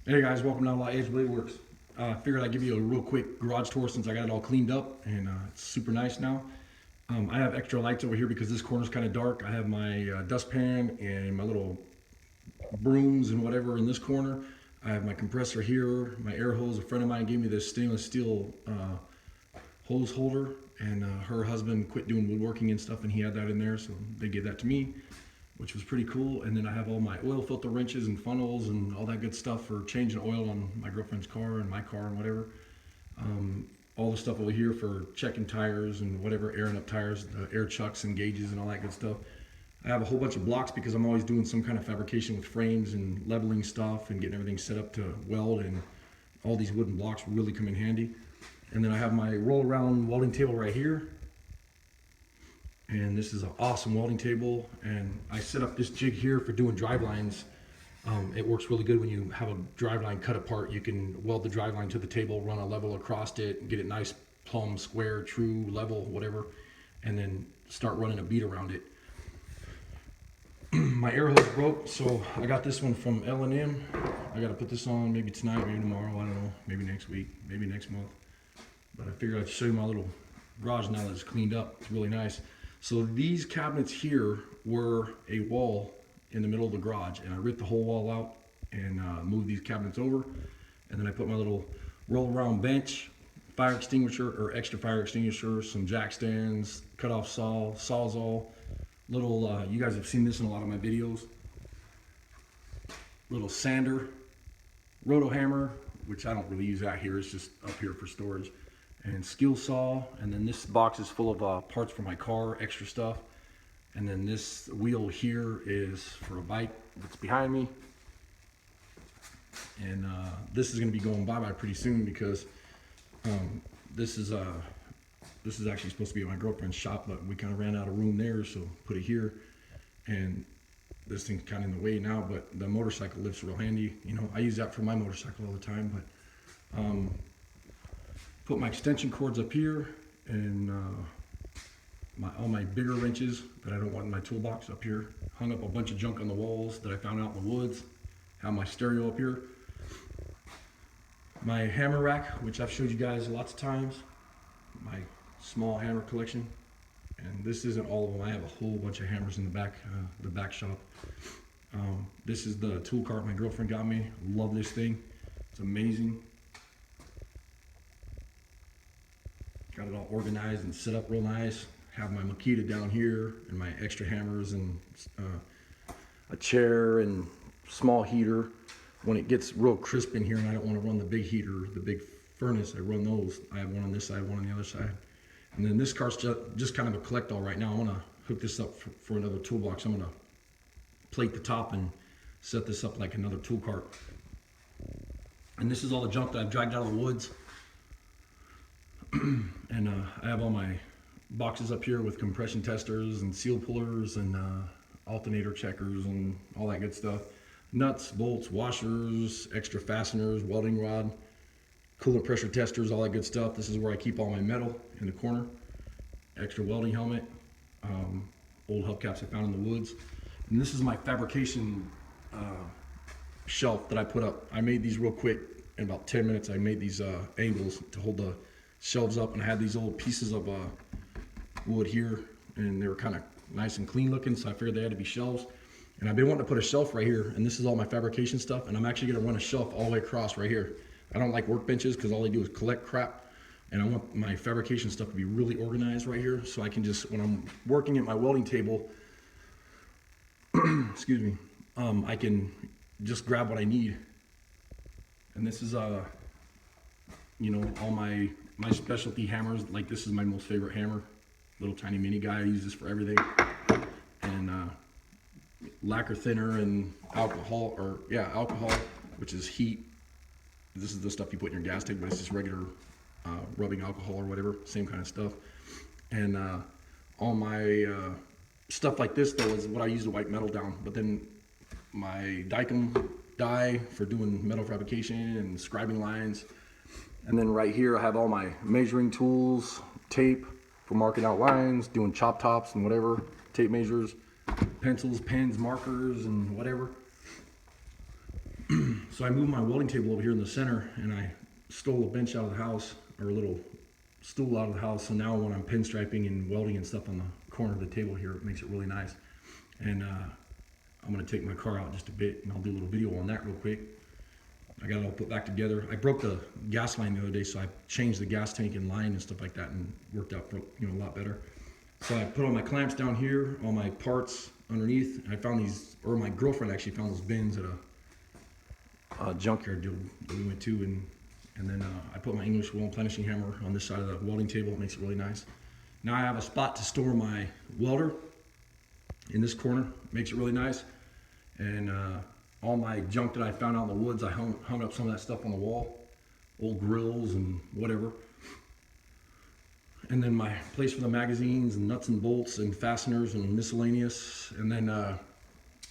Hey guys, welcome to Outlaw Edge Blade Works. Figured I'd give you a real quick garage tour since I got it all cleaned up and it's super nice now. I have extra lights over here because this corner's kind of dark. I have my dustpan and my little brooms and whatever in this corner. I have my compressor here, my air hose. A friend of mine gave me this stainless steel hose holder, and her husband quit doing woodworking and stuff, and he had that in there, so they gave that to me, which was pretty cool. And then I have all my oil filter wrenches and funnels and all that good stuff for changing oil on my girlfriend's car and my car and whatever. All the stuff over here for checking tires and whatever, airing up tires, the air chucks and gauges and all that good stuff. I have a whole bunch of blocks because I'm always doing some kind of fabrication with frames and leveling stuff and getting everything set up to weld, and all these wooden blocks really come in handy. And then I have my roll around welding table right here. And this is an awesome welding table, and I set up this jig here for doing drive lines. It works really good when you have a drive line cut apart. You can weld the drive line to the table, run a level across it, and get it nice, plumb, square, true, level, whatever, and then start running a bead around it. My air hose broke, so I got this one from L&M. I got to put this on maybe tonight, maybe tomorrow, I don't know, maybe next week, maybe next month. But I figured I'd show you my little garage now that it's cleaned up. It's really nice. So these cabinets here were a wall in the middle of the garage, and I ripped the whole wall out and moved these cabinets over. And then I put my little roll around bench, fire extinguisher or extra fire extinguisher, some jack stands, cut off saw, sawzall, little, you guys have seen this in a lot of my videos, little sander, roto hammer, which I don't really use that here, it's just up here for storage, and skill saw. And then this box is full of parts for my car, extra stuff. And then this wheel here is for a bike that's behind me. And this is going to be going bye-bye pretty soon because this is actually supposed to be at my girlfriend's shop, but we kind of ran out of room there, so put it here. And this thing's kind of in the way now, but the motorcycle lifts real handy. You know, I use that for my motorcycle all the time. But put my extension cords up here, and all my bigger wrenches that I don't want in my toolbox up here. Hung up a bunch of junk on the walls that I found out in the woods. Have my stereo up here. My hammer rack, which I've showed you guys lots of times. My small hammer collection. And this isn't all of them. I have a whole bunch of hammers in the back shop. This is the tool cart my girlfriend got me. Love this thing. It's amazing. Got it all organized and set up real nice. Have my Makita down here and my extra hammers and a chair and small heater. When it gets real crisp in here and I don't want to run the big heater, the big furnace, I run those. I have one on this side, one on the other side. And then this cart's just kind of a collect-all right now. I'm gonna hook this up for another toolbox. I'm gonna plate the top and set this up like another tool cart. And this is all the junk that I've dragged out of the woods. And I have all my boxes up here with compression testers and seal pullers and alternator checkers and all that good stuff. Nuts, bolts, washers, extra fasteners, welding rod, coolant pressure testers, all that good stuff. This is where I keep all my metal in the corner. Extra welding helmet, old hubcaps I found in the woods. And this is my fabrication shelf that I put up. I made these real quick. In about 10 minutes, I made these angles to hold the shelves up, and I had these old pieces of wood here, and they were kind of nice and clean looking, so I figured they had to be shelves. And I've been wanting to put a shelf right here, and this is all my fabrication stuff, and I'm actually going to run a shelf all the way across right here. I don't like workbenches because all they do is collect crap, and I want my fabrication stuff to be really organized right here, so I can just, when I'm working at my welding table, excuse me, I can just grab what I need. And this is you know, all my specialty hammers. Like, this is my most favorite hammer, little tiny mini guy. I use this for everything. And lacquer thinner and alcohol, alcohol, which is heat. This is the stuff you put in your gas tank, but it's just regular rubbing alcohol or whatever, same kind of stuff. And all my stuff like this though is what I use to wipe metal down. But then my Dicom die for doing metal fabrication and scribing lines. And then right here I have all my measuring tools, tape for marking out lines, doing chop tops and whatever, tape measures, pencils, pens, markers, and whatever. So I moved my welding table over here in the center, and I stole a bench out of the house, or a little stool out of the house. So now when I'm pinstriping and welding and stuff on the corner of the table here, it makes it really nice. And I'm gonna take my car out just a bit, and I'll do a little video on that real quick. I got it all put back together. I broke the gas line the other day, so I changed the gas tank and line and stuff like that, and worked out, you know, a lot better. So I put all my clamps down here, all my parts underneath. I found these, or my girlfriend actually found those bins at a junkyard deal that we went to, and then I put my English wheel and plenishing hammer on this side of the welding table. It makes it really nice. Now I have a spot to store my welder in this corner. Makes it really nice. And all my junk that I found out in the woods, I hung up some of that stuff on the wall, old grills and whatever. And then my place for the magazines and nuts and bolts and fasteners and miscellaneous. And then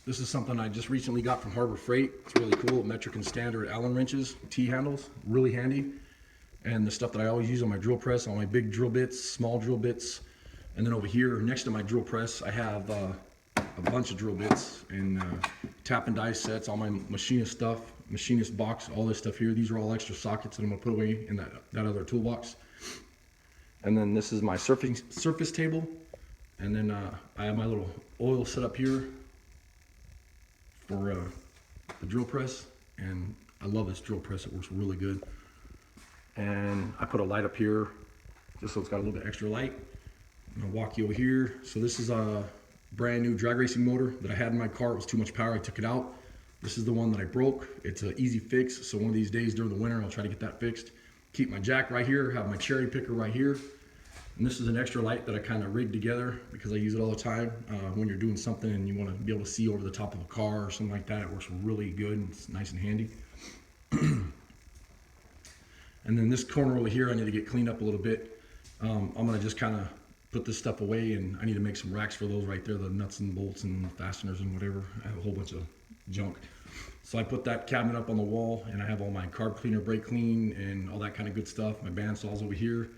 this is something I just recently got from Harbor Freight. It's really cool, metric and standard Allen wrenches, T-handles, really handy. And the stuff that I always use on my drill press, all my big drill bits, small drill bits. And then over here, next to my drill press, I have a bunch of drill bits and tap and die sets, all my machinist stuff, machinist box, all this stuff here. These are all extra sockets that I'm gonna put away in that other toolbox. And then this is my surface table. And then I have my little oil set up here for the drill press. And I love this drill press, it works really good. And I put a light up here just so it's got a little bit extra light. I'm gonna walk you over here. So this is a brand new drag racing motor that I had in my car. It was too much power, I took it out. This is the one that I broke. It's an easy fix, so one of these days during the winter I'll try to get that fixed. Keep my jack right here, have my cherry picker right here. And this is an extra light that I kind of rigged together because I use it all the time. When you're doing something and you want to be able to see over the top of a car or something like that, it works really good and it's nice and handy. And then this corner over here I need to get cleaned up a little bit. I'm gonna just kind of put this stuff away, and I need to make some racks for those right there, the nuts and bolts and fasteners and whatever. I have a whole bunch of junk. So I put that cabinet up on the wall, and I have all my carb cleaner, brake clean, and all that kind of good stuff. My bandsaws over here.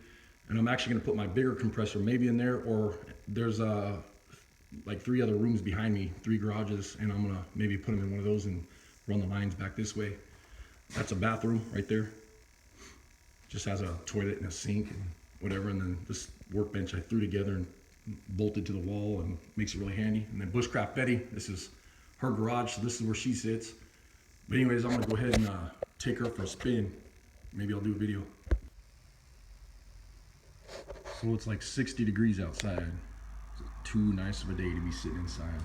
And I'm actually gonna put my bigger compressor maybe in there, or there's like 3 other rooms behind me, 3 garages, and I'm gonna maybe put them in one of those and run the lines back this way. That's a bathroom right there. Just has a toilet and a sink and whatever, and then this workbench I threw together and bolted to the wall and makes it really handy. And then Bushcraft Betty, this is her garage, so this is where she sits. But anyways, I'm gonna go ahead and take her for a spin. Maybe I'll do a video. So it's like 60 degrees outside. It's too nice of a day to be sitting inside.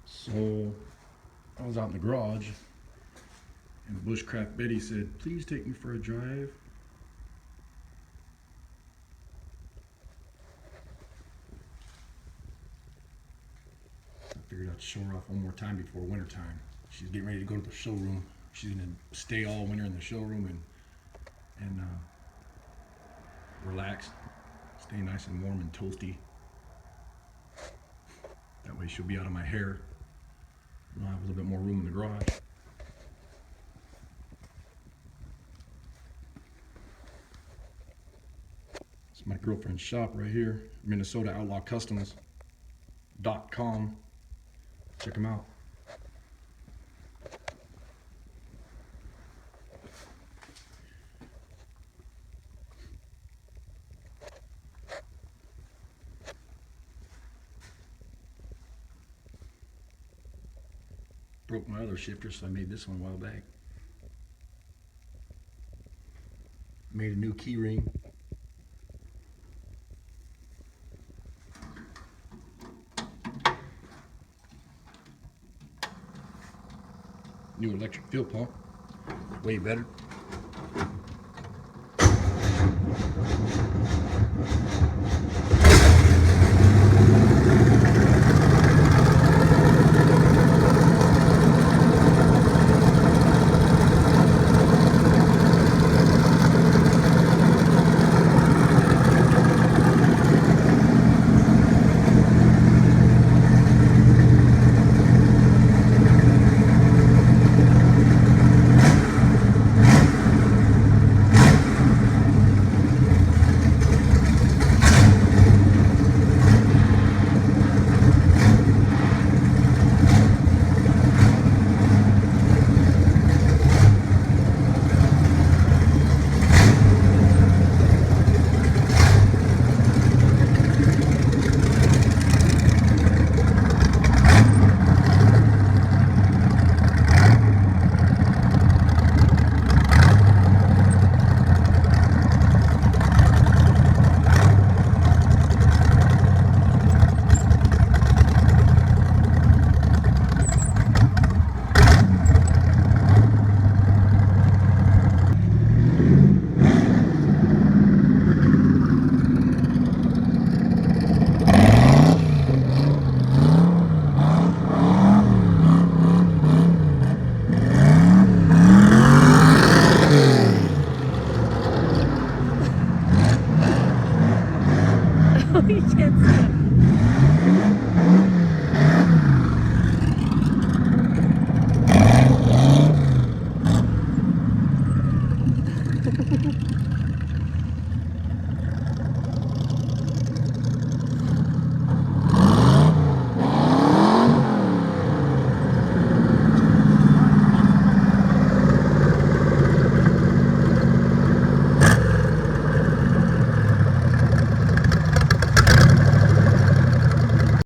So I was out in the garage, and Bushcraft Betty said, "Please take me for a drive." I figured I'd show her off one more time before winter time. She's getting ready to go to the showroom. She's gonna stay all winter in the showroom and relax, stay nice and warm and toasty. That way she'll be out of my hair. I'll have a little bit more room in the garage. It's my girlfriend's shop right here, MinnesotaOutlawCustoms.com. Check them out. Broke my other shifter, so I made this one a while back. Made a new key ring. New electric fuel pump, way better.